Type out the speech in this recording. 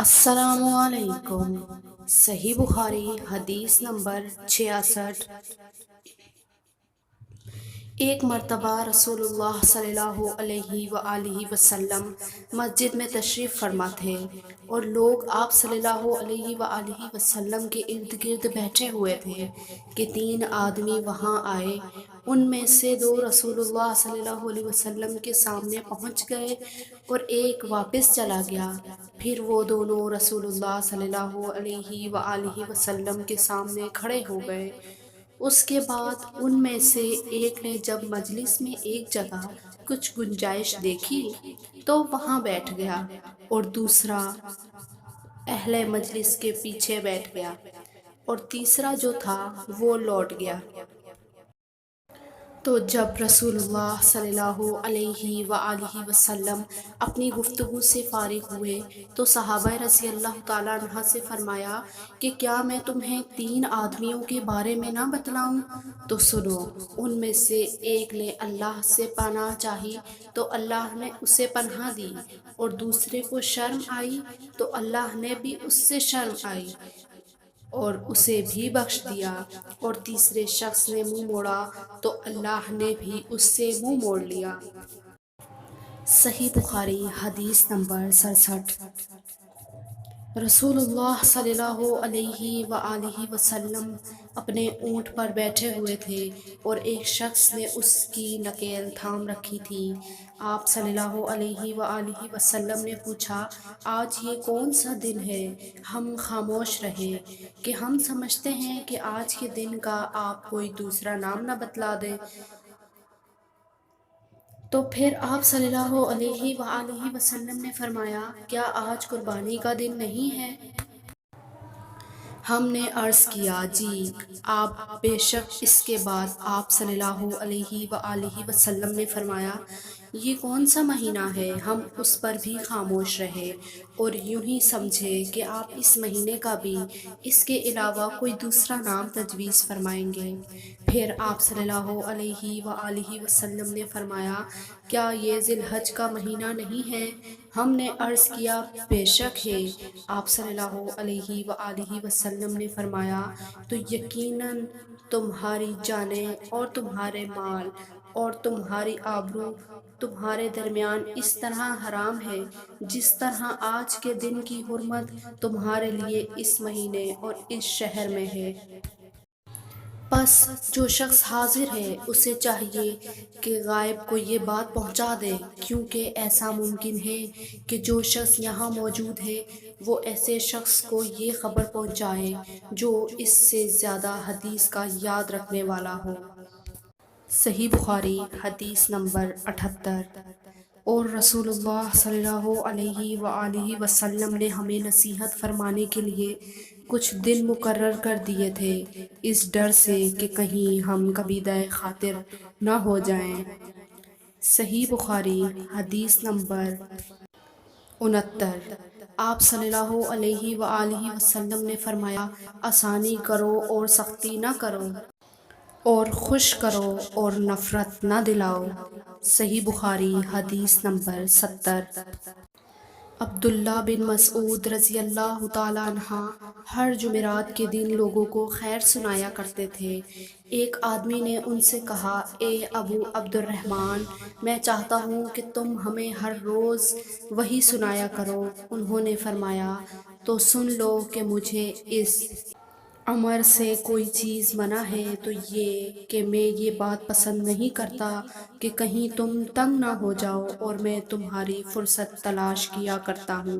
السلام علیکم۔ صحیح بخاری حدیث نمبر 66۔ ایک مرتبہ رسول اللہ صلی اللہ علیہ وآلہ وسلم مسجد میں تشریف فرما تھے اور لوگ آپ صلی اللہ علیہ وآلہ وسلم کے ارد گرد بیٹھے ہوئے تھے کہ 3 آدمی وہاں آئے۔ ان میں سے 2 رسول اللہ صلی اللہ علیہ وسلم کے سامنے پہنچ گئے اور ایک واپس چلا گیا۔ پھر وہ دونوں رسول اللہ صلی اللہ علیہ وآلہ وسلم کے سامنے کھڑے ہو گئے۔ اس کے بعد ان میں سے ایک نے جب مجلس میں ایک جگہ کچھ گنجائش دیکھی تو وہاں بیٹھ گیا اور دوسرا اہل مجلس کے پیچھے بیٹھ گیا اور تیسرا جو تھا وہ لوٹ گیا۔ تو جب رسول اللہ صلی اللہ علیہ وآلہ وسلم اپنی گفتگو سے فارغ ہوئے تو صحابہ رضی اللہ تعالیٰ عنہ سے فرمایا کہ کیا میں تمہیں 3 آدمیوں کے بارے میں نہ بتلاؤں؟ تو سنو۔ ان میں سے ایک نے اللہ سے پناہ چاہی تو اللہ نے اسے پناہ دی، اور دوسرے کو شرم آئی تو اللہ نے بھی اس سے شرم آئی اور اسے بھی بخش دیا، اور تیسرے شخص نے منہ موڑا تو اللہ نے بھی اس سے منہ موڑ لیا۔ صحیح بخاری حدیث نمبر 67۔ رسول اللہ صلی اللہ علیہ وآلہ وسلم اپنے اونٹ پر بیٹھے ہوئے تھے اور ایک شخص نے اس کی نکیل تھام رکھی تھی۔ آپ صلی اللہ علیہ وآلہ وسلم نے پوچھا، آج یہ کون سا دن ہے؟ ہم خاموش رہے کہ ہم سمجھتے ہیں کہ آج کے دن کا آپ کوئی دوسرا نام نہ بتلا دیں۔ تو پھر آپ صلی اللہ علیہ وآلہ وسلم نے فرمایا، کیا آج قربانی کا دن نہیں ہے؟ ہم نے عرض کیا، جی آپ بے شک۔ اس کے بعد آپ صلی اللہ علیہ وآلہ وسلم نے فرمایا، یہ کون سا مہینہ ہے؟ ہم اس پر بھی خاموش رہے اور یوں ہی سمجھے کہ آپ اس مہینے کا بھی اس کے علاوہ کوئی دوسرا نام تجویز فرمائیں گے۔ پھر آپ صلی اللہ علیہ وآلہ وسلم نے فرمایا، کیا یہ ذی الحج کا مہینہ نہیں ہے؟ ہم نے عرض کیا، بے شک ہے۔ آپ صلی اللہ علیہ وآلہ وسلم نے فرمایا، تو یقیناً تمہاری جانیں اور تمہارے مال اور تمہاری آبرو تمہارے درمیان اس طرح حرام ہے جس طرح آج کے دن کی حرمت تمہارے لیے اس مہینے اور اس شہر میں ہے۔ پس جو شخص حاضر ہے اسے چاہیے کہ غائب کو یہ بات پہنچا دے، کیونکہ ایسا ممکن ہے کہ جو شخص یہاں موجود ہے وہ ایسے شخص کو یہ خبر پہنچائے جو اس سے زیادہ حدیث کا یاد رکھنے والا ہو۔ صحیح بخاری حدیث نمبر 78۔ اور رسول اللہ صلی اللہ علیہ وآلہ وسلم نے ہمیں نصیحت فرمانے کے لیے کچھ دن مقرر کر دیے تھے، اس ڈر سے کہ کہیں ہم کبیدہ خاطر نہ ہو جائیں۔ صحیح بخاری حدیث نمبر 69۔ آپ صلی اللہ علیہ وآلہ وسلم نے فرمایا، آسانی کرو اور سختی نہ کرو، اور خوش کرو اور نفرت نہ دلاؤ۔ صحیح بخاری حدیث نمبر 70۔ عبداللہ بن مسعود رضی اللہ تعالیٰ عنہ ہر جمعرات کے دن لوگوں کو خیر سنایا کرتے تھے۔ ایک آدمی نے ان سے کہا، اے ابو عبد الرحمن، میں چاہتا ہوں کہ تم ہمیں ہر روز وحی سنایا کرو۔ انہوں نے فرمایا، تو سن لو کہ مجھے اس امر سے کوئی چیز منع ہے تو یہ کہ میں یہ بات پسند نہیں کرتا کہ کہیں تم تنگ نہ ہو جاؤ، اور میں تمہاری فرصت تلاش کیا کرتا ہوں۔